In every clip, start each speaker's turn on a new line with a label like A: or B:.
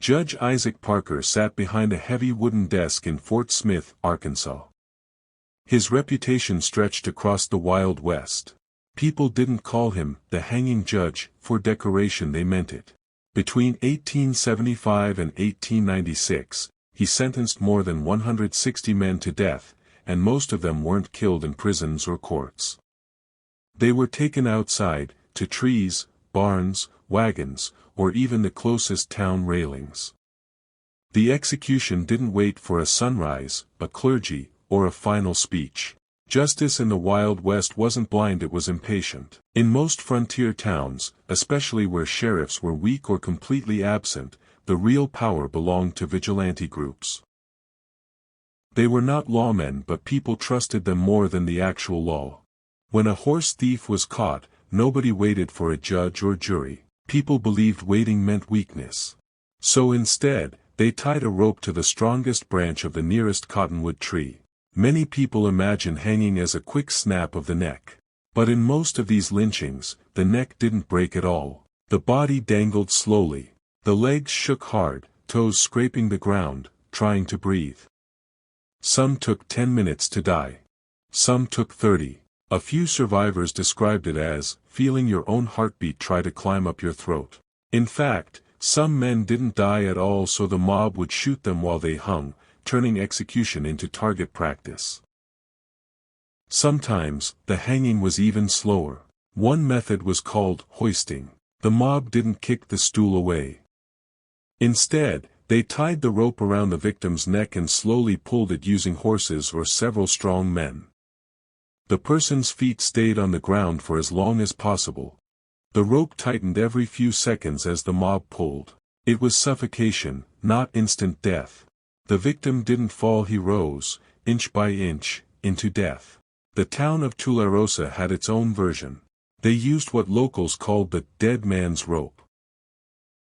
A: Judge Isaac Parker sat behind a heavy wooden desk in Fort Smith, Arkansas. His reputation stretched across the Wild West. People didn't call him the hanging judge for decoration, they meant it. Between 1875 and 1896, he sentenced more than 160 men to death, and most of them weren't killed in prisons or courts. They were taken outside, to trees, barns, wagons, or even the closest town railings. The execution didn't wait for a sunrise, a clergy, or a final speech. Justice in the Wild West wasn't blind, it was impatient. In most frontier towns, especially where sheriffs were weak or completely absent, the real power belonged to vigilante groups. They were not lawmen, but people trusted them more than the actual law. When a horse thief was caught, nobody waited for a judge or jury. People believed waiting meant weakness. So instead, they tied a rope to the strongest branch of the nearest cottonwood tree. Many people imagine hanging as a quick snap of the neck. But in most of these lynchings, the neck didn't break at all. The body dangled slowly. The legs shook hard, toes scraping the ground, trying to breathe. Some took 10 minutes to die. Some took 30. A few survivors described it as feeling your own heartbeat try to climb up your throat. In fact, some men didn't die at all, so the mob would shoot them while they hung, turning execution into target practice. Sometimes, the hanging was even slower. One method was called hoisting. The mob didn't kick the stool away. Instead, they tied the rope around the victim's neck and slowly pulled it using horses or several strong men. The person's feet stayed on the ground for as long as possible. The rope tightened every few seconds as the mob pulled. It was suffocation, not instant death. The victim didn't fall, he rose, inch by inch, into death. The town of Tularosa had its own version. They used what locals called the dead man's rope.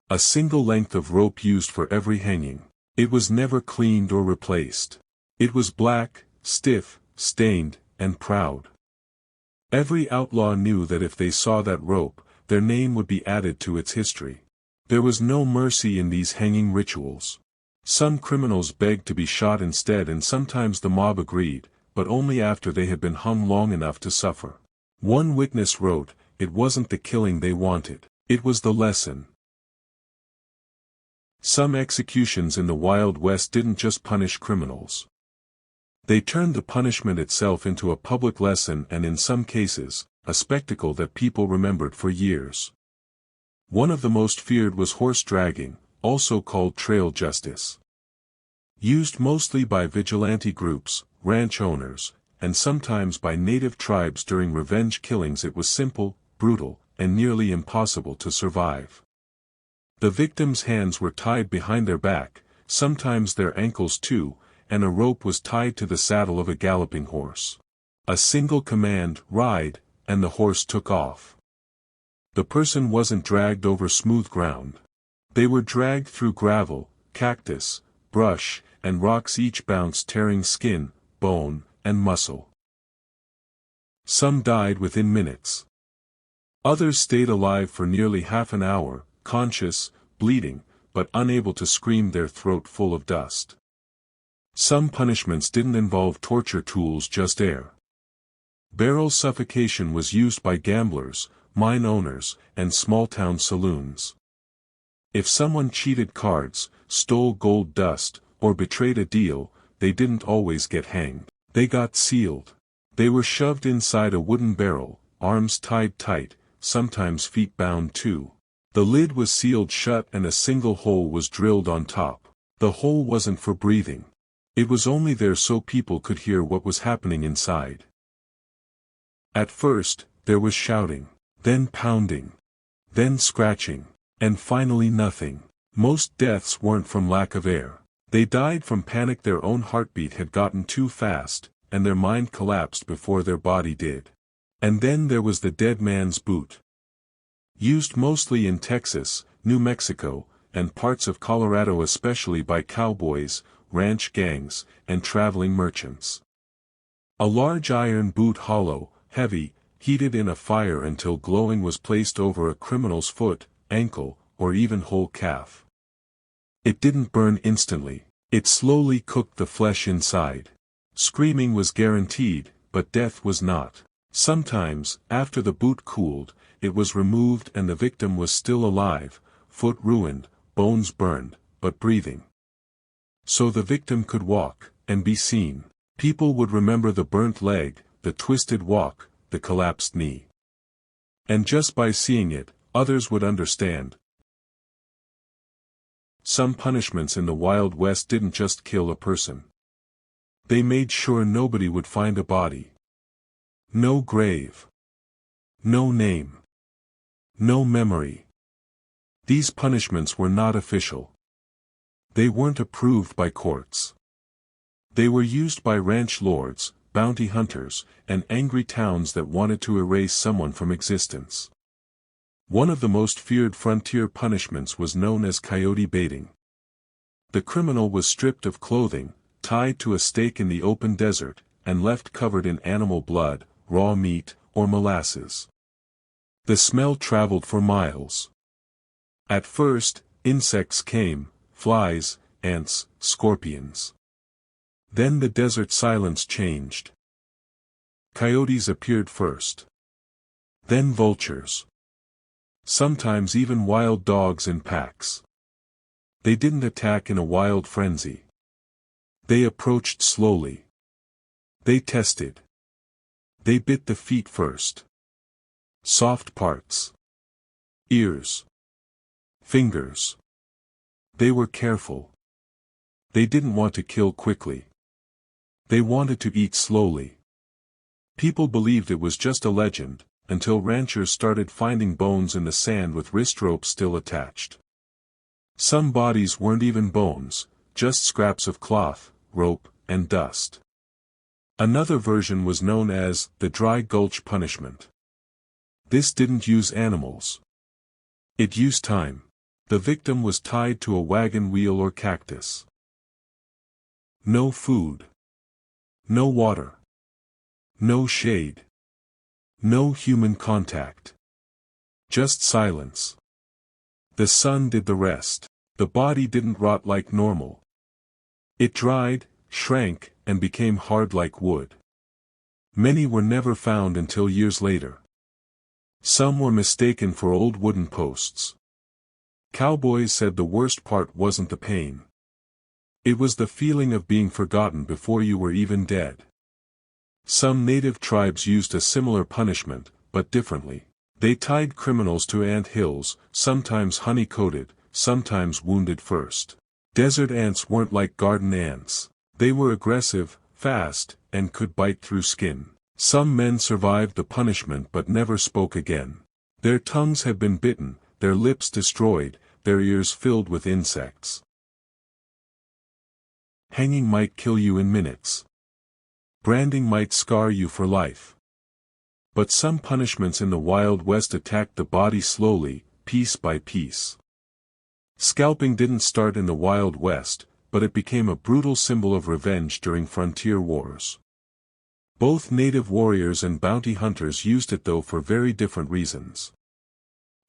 A: A single length of rope used for every hanging. It was never cleaned or replaced. It was black, stiff, stained, and proud. Every outlaw knew that if they saw that rope, their name would be added to its history. There was no mercy in these hanging rituals. Some criminals begged to be shot instead, and sometimes the mob agreed, but only after they had been hung long enough to suffer. One witness wrote, "It wasn't the killing they wanted, it was the lesson." Some executions in the Wild West didn't just punish criminals. They turned the punishment itself into a public lesson and, in some cases, a spectacle that people remembered for years. One of the most feared was horse dragging, also called trail justice. Used mostly by vigilante groups, ranch owners, and sometimes by native tribes during revenge killings, it was simple, brutal, and nearly impossible to survive. The victims' hands were tied behind their back, sometimes their ankles too, and a rope was tied to the saddle of a galloping horse. A single command, "Ride," and the horse took off. The person wasn't dragged over smooth ground. They were dragged through gravel, cactus, brush, and rocks, each bounce tearing skin, bone, and muscle. Some died within minutes. Others stayed alive for nearly half an hour, conscious, bleeding, but unable to scream, their throat full of dust. Some punishments didn't involve torture tools, just air. Barrel suffocation was used by gamblers, mine owners, and small-town saloons. If someone cheated cards, stole gold dust, or betrayed a deal, they didn't always get hanged. They got sealed. They were shoved inside a wooden barrel, arms tied tight, sometimes feet bound too. The lid was sealed shut and a single hole was drilled on top. The hole wasn't for breathing. It was only there so people could hear what was happening inside. At first, there was shouting, then pounding, then scratching, and finally nothing. Most deaths weren't from lack of air. They died from panic. Their own heartbeat had gotten too fast, and their mind collapsed before their body did. And then there was the dead man's boot. Used mostly in Texas, New Mexico, and parts of Colorado, especially by cowboys, ranch gangs, and traveling merchants. A large iron boot, hollow, heavy, heated in a fire until glowing, was placed over a criminal's foot, ankle, or even whole calf. It didn't burn instantly. It slowly cooked the flesh inside. Screaming was guaranteed, but death was not. Sometimes, after the boot cooled, it was removed and the victim was still alive, foot ruined, bones burned, but breathing. So the victim could walk, and be seen. People would remember the burnt leg, the twisted walk, the collapsed knee. And just by seeing it, others would understand. Some punishments in the Wild West didn't just kill a person. They made sure nobody would find a body. No grave. No name. No memory. These punishments were not official. They weren't approved by courts. They were used by ranch lords, bounty hunters, and angry towns that wanted to erase someone from existence. One of the most feared frontier punishments was known as coyote baiting. The criminal was stripped of clothing, tied to a stake in the open desert, and left covered in animal blood, raw meat, or molasses. The smell traveled for miles. At first, insects came, flies, ants, scorpions. Then the desert silence changed. Coyotes appeared first. Then vultures. Sometimes even wild dogs in packs. They didn't attack in a wild frenzy. They approached slowly. They tested. They bit the feet first. Soft parts. Ears. Fingers. They were careful. They didn't want to kill quickly. They wanted to eat slowly. People believed it was just a legend, until ranchers started finding bones in the sand with wrist ropes still attached. Some bodies weren't even bones, just scraps of cloth, rope, and dust. Another version was known as the dry gulch punishment. This didn't use animals. It used time. The victim was tied to a wagon wheel or cactus. No food. No water. No shade. No human contact. Just silence. The sun did the rest. The body didn't rot like normal. It dried, shrank, and became hard like wood. Many were never found until years later. Some were mistaken for old wooden posts. Cowboys said the worst part wasn't the pain. It was the feeling of being forgotten before you were even dead. Some native tribes used a similar punishment, but differently. They tied criminals to ant hills, sometimes honey-coated, sometimes wounded first. Desert ants weren't like garden ants. They were aggressive, fast, and could bite through skin. Some men survived the punishment but never spoke again. Their tongues had been bitten, their lips destroyed, their ears filled with insects. Hanging might kill you in minutes. Branding might scar you for life. But some punishments in the Wild West attacked the body slowly, piece by piece. Scalping didn't start in the Wild West, but it became a brutal symbol of revenge during frontier wars. Both native warriors and bounty hunters used it though for very different reasons.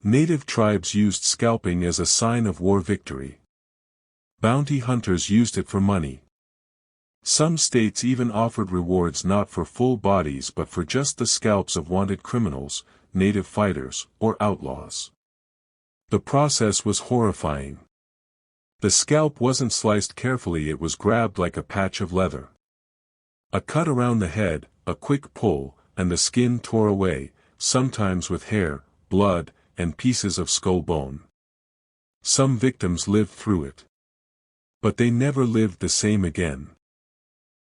A: Native tribes used scalping as a sign of war victory. Bounty hunters used it for money. Some states even offered rewards not for full bodies but for just the scalps of wanted criminals, native fighters, or outlaws. The process was horrifying. The scalp wasn't sliced carefully, it was grabbed like a patch of leather. A cut around the head, a quick pull, and the skin tore away, sometimes with hair, blood, and pieces of skull bone. Some victims lived through it. But they never lived the same again.